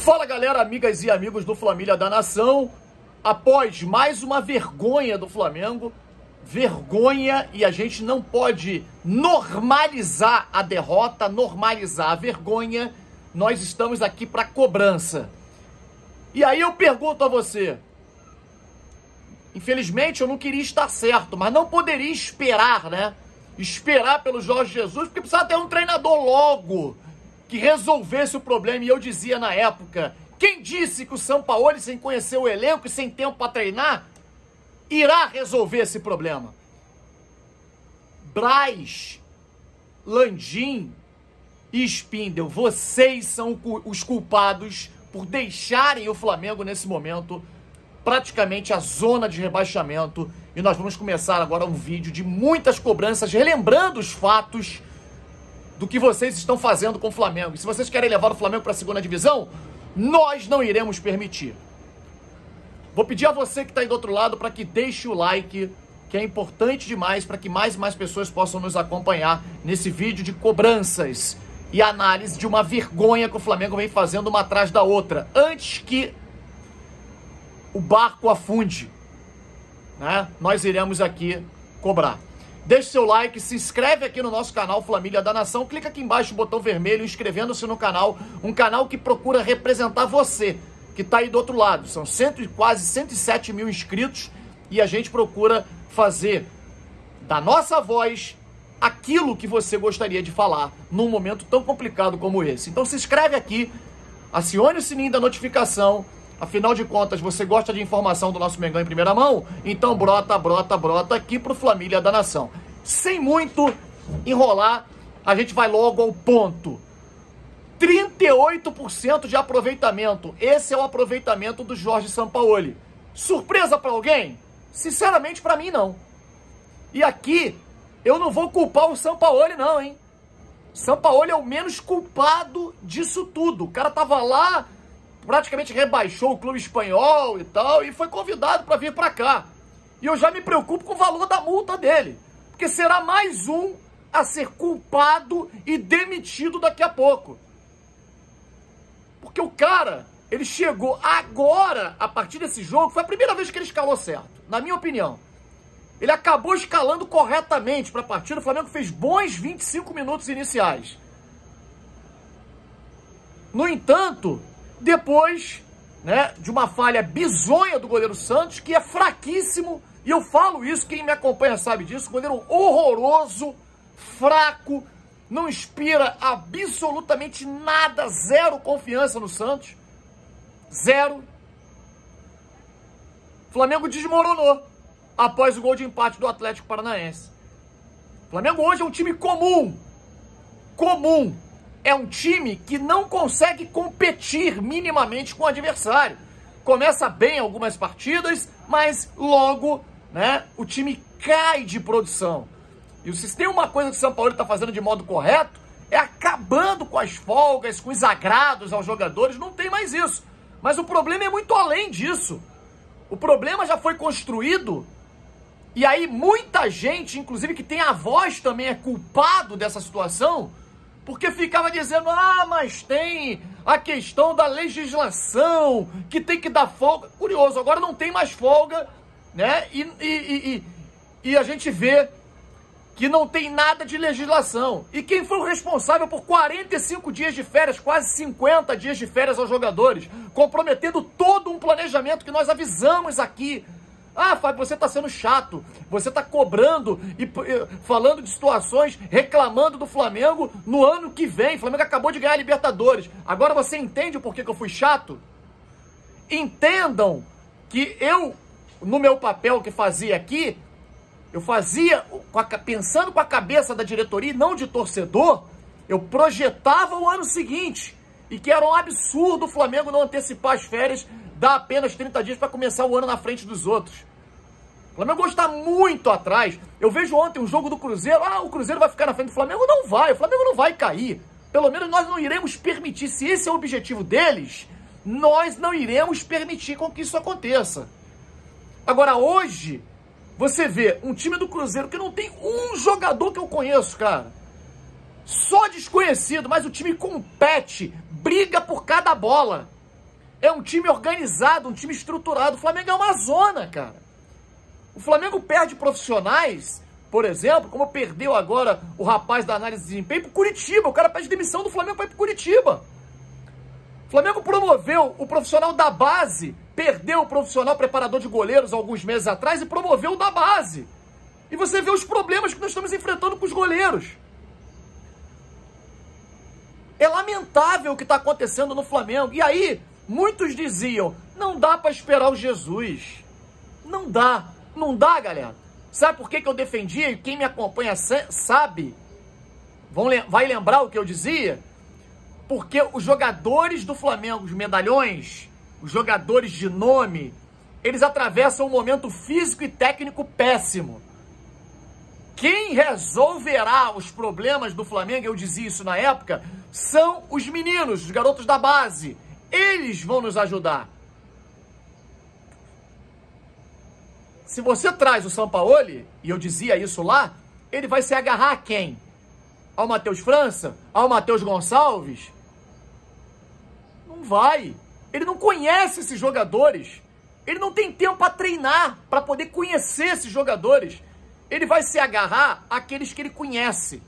Fala galera, amigas e amigos do Família da Nação. Após mais uma vergonha do Flamengo, vergonha, e a gente não pode normalizar a derrota, normalizar a vergonha, nós estamos aqui para cobrança. E aí eu pergunto a você, infelizmente eu não queria estar certo, mas não poderia esperar, né? Esperar pelo Jorge Jesus, porque precisava ter um treinador logo que resolvesse o problema. E eu dizia na época, quem disse que o Sampaoli, sem conhecer o elenco e sem tempo para treinar, irá resolver esse problema? Braz, Landim e Spindel, vocês são os culpados por deixarem o Flamengo nesse momento praticamente a zona de rebaixamento. E nós vamos começar agora um vídeo de muitas cobranças, relembrando os fatos do que vocês estão fazendo com o Flamengo. E se vocês querem levar o Flamengo para a segunda divisão, nós não iremos permitir. Vou pedir a você que está aí do outro lado para que deixe o like, que é importante demais para que mais e mais pessoas possam nos acompanhar nesse vídeo de cobranças e análise de uma vergonha que o Flamengo vem fazendo uma atrás da outra, antes que o barco afunde, né? Nós iremos aqui cobrar. Deixe seu like, se inscreve aqui no nosso canal Família da Nação, clica aqui embaixo no botão vermelho, inscrevendo-se no canal, um canal que procura representar você, que está aí do outro lado. São quase 107 mil inscritos e a gente procura fazer da nossa voz aquilo que você gostaria de falar num momento tão complicado como esse. Então se inscreve aqui, acione o sininho da notificação. Afinal de contas, você gosta de informação do nosso Mengão em primeira mão? Então brota aqui pro Família da Nação. Sem muito enrolar, a gente vai logo ao ponto. 38% de aproveitamento. Esse é o aproveitamento do Jorge Sampaoli. Surpresa para alguém? Sinceramente, para mim, não. E aqui, eu não vou culpar o Sampaoli, não, hein? Sampaoli é o menos culpado disso tudo. O cara tava lá, praticamente rebaixou o clube espanhol e tal, e foi convidado para vir para cá. E eu já me preocupo com o valor da multa dele, porque será mais um a ser culpado e demitido daqui a pouco. Porque o cara, ele chegou agora, a partir desse jogo, foi a primeira vez que ele escalou certo, na minha opinião. Ele acabou escalando corretamente para a partida, o Flamengo fez bons 25 minutos iniciais. No entanto, depois, né, de uma falha bizonha do goleiro Santos, que é fraquíssimo, e eu falo isso, quem me acompanha sabe disso, goleiro horroroso, fraco, não inspira absolutamente nada, zero confiança no Santos, zero. O Flamengo desmoronou após o gol de empate do Atlético Paranaense. O Flamengo hoje é um time comum. É um time que não consegue competir minimamente com o adversário. Começa bem algumas partidas, mas logo, né, o time cai de produção. E se tem uma coisa que o Sampaoli está fazendo de modo correto, é acabando com as folgas, com os agrados aos jogadores. Não tem mais isso. Mas o problema é muito além disso. O problema já foi construído, e aí muita gente, inclusive que tem a voz também, é culpado dessa situação, porque ficava dizendo, mas tem a questão da legislação, que tem que dar folga. Curioso, agora não tem mais folga, né? E a gente vê que não tem nada de legislação. E quem foi o responsável por 45 dias de férias, quase 50 dias de férias aos jogadores, comprometendo todo um planejamento que nós avisamos aqui. Fábio, você está sendo chato, você está cobrando e falando de situações, reclamando do Flamengo no ano que vem. O Flamengo acabou de ganhar a Libertadores. Agora você entende o porquê que eu fui chato? Entendam que eu, no meu papel que fazia aqui, eu fazia pensando com a cabeça da diretoria e não de torcedor. Eu projetava o ano seguinte e que era um absurdo o Flamengo não antecipar as férias, dar apenas 30 dias para começar o ano na frente dos outros. O Flamengo hoje está muito atrás. Eu vejo ontem um jogo do Cruzeiro. O Cruzeiro vai ficar na frente do Flamengo? Não vai. O Flamengo não vai cair. Pelo menos nós não iremos permitir. Se esse é o objetivo deles, nós não iremos permitir com que isso aconteça. Agora, hoje, você vê um time do Cruzeiro que não tem um jogador que eu conheço, cara. Só desconhecido, mas o time compete, briga por cada bola. É um time organizado, um time estruturado. O Flamengo é uma zona, cara. O Flamengo perde profissionais, por exemplo, como perdeu agora o rapaz da análise de desempenho pro Curitiba. O cara pede demissão do Flamengo para ir pro Curitiba. O Flamengo promoveu o profissional da base, perdeu o profissional preparador de goleiros alguns meses atrás e promoveu o da base. E você vê os problemas que nós estamos enfrentando com os goleiros. É lamentável o que está acontecendo no Flamengo. E aí, muitos diziam, não dá para esperar o Jesus. Não dá. Não dá, galera. Sabe por que eu defendia? E quem me acompanha sabe. Vai lembrar o que eu dizia? Porque os jogadores do Flamengo, os medalhões, os jogadores de nome, eles atravessam um momento físico e técnico péssimo. Quem resolverá os problemas do Flamengo, eu dizia isso na época, são os meninos, os garotos da base. Eles vão nos ajudar. Se você traz o Sampaoli, e eu dizia isso lá, ele vai se agarrar a quem? Ao Matheus França? Ao Matheus Gonçalves? Não vai. Ele não conhece esses jogadores. Ele não tem tempo para treinar, para poder conhecer esses jogadores. Ele vai se agarrar àqueles que ele conhece.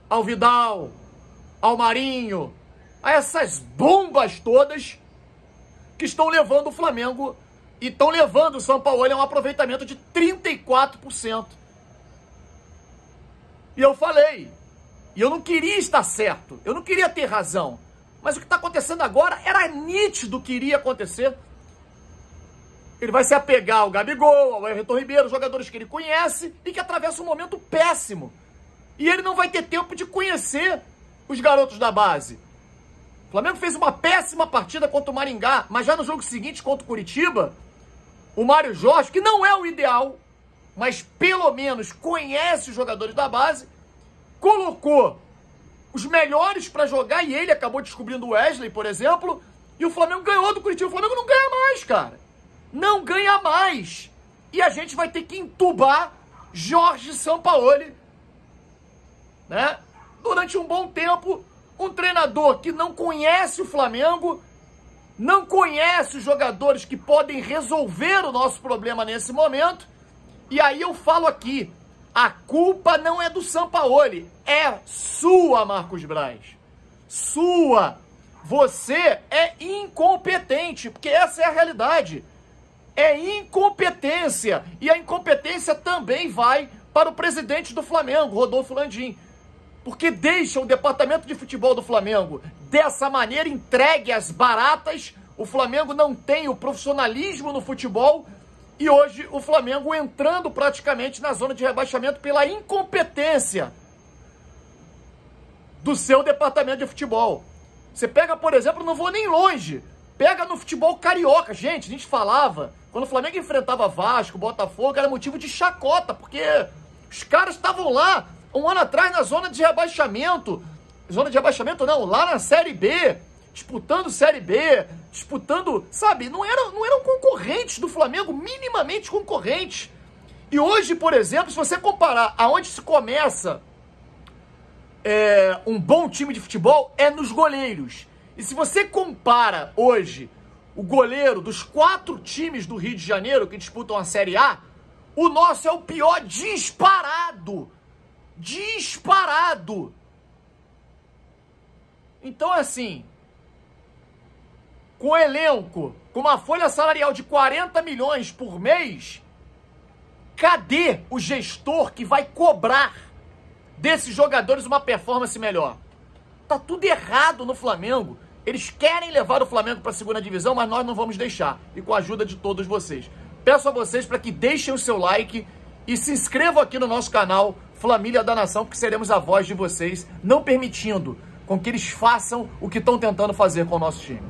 Ao Vidal, ao Marinho, a essas bombas todas que estão levando o Flamengo e estão levando o Sampaoli a um aproveitamento de 34%. E eu falei, e eu não queria estar certo, eu não queria ter razão, mas o que está acontecendo agora era nítido que iria acontecer. Ele vai se apegar ao Gabigol, ao Everton Ribeiro, jogadores que ele conhece e que atravessam um momento péssimo. E ele não vai ter tempo de conhecer os garotos da base. O Flamengo fez uma péssima partida contra o Maringá, mas já no jogo seguinte contra o Curitiba, o Mário Jorge, que não é o ideal, mas pelo menos conhece os jogadores da base, colocou os melhores para jogar e ele acabou descobrindo o Wesley, por exemplo, e o Flamengo ganhou do Curitiba. O Flamengo não ganha mais, cara. Não ganha mais. E a gente vai ter que entubar Jorge Sampaoli, né? Durante um bom tempo, um treinador que não conhece o Flamengo, não conhece os jogadores que podem resolver o nosso problema nesse momento. E aí eu falo aqui, a culpa não é do Sampaoli, é sua, Marcos Braz. Sua. Você é incompetente, porque essa é a realidade. É incompetência. E a incompetência também vai para o presidente do Flamengo, Rodolfo Landim. Porque deixa o departamento de futebol do Flamengo dessa maneira entregue às baratas. O Flamengo não tem o profissionalismo no futebol. E hoje o Flamengo entrando praticamente na zona de rebaixamento pela incompetência do seu departamento de futebol. Você pega, por exemplo, não vou nem longe, pega no futebol carioca. Gente, a gente falava, quando o Flamengo enfrentava Vasco, Botafogo, era motivo de chacota, porque os caras estavam lá um ano atrás na zona de rebaixamento. Zona de rebaixamento não, lá na Série B, disputando Série B, disputando, sabe, não eram concorrentes do Flamengo, minimamente concorrentes. E hoje, por exemplo, se você comparar aonde se começa um bom time de futebol, é nos goleiros. E se você compara hoje o goleiro dos 4 times do Rio de Janeiro que disputam a Série A, o nosso é o pior disparado. Disparado. Então, assim, com elenco, com uma folha salarial de 40 milhões por mês, cadê o gestor que vai cobrar desses jogadores uma performance melhor? Tá tudo errado no Flamengo. Eles querem levar o Flamengo para a segunda divisão, mas nós não vamos deixar. E com a ajuda de todos vocês. Peço a vocês para que deixem o seu like e se inscrevam aqui no nosso canal Família da Nação, porque seremos a voz de vocês, não permitindo com que eles façam o que estão tentando fazer com o nosso time.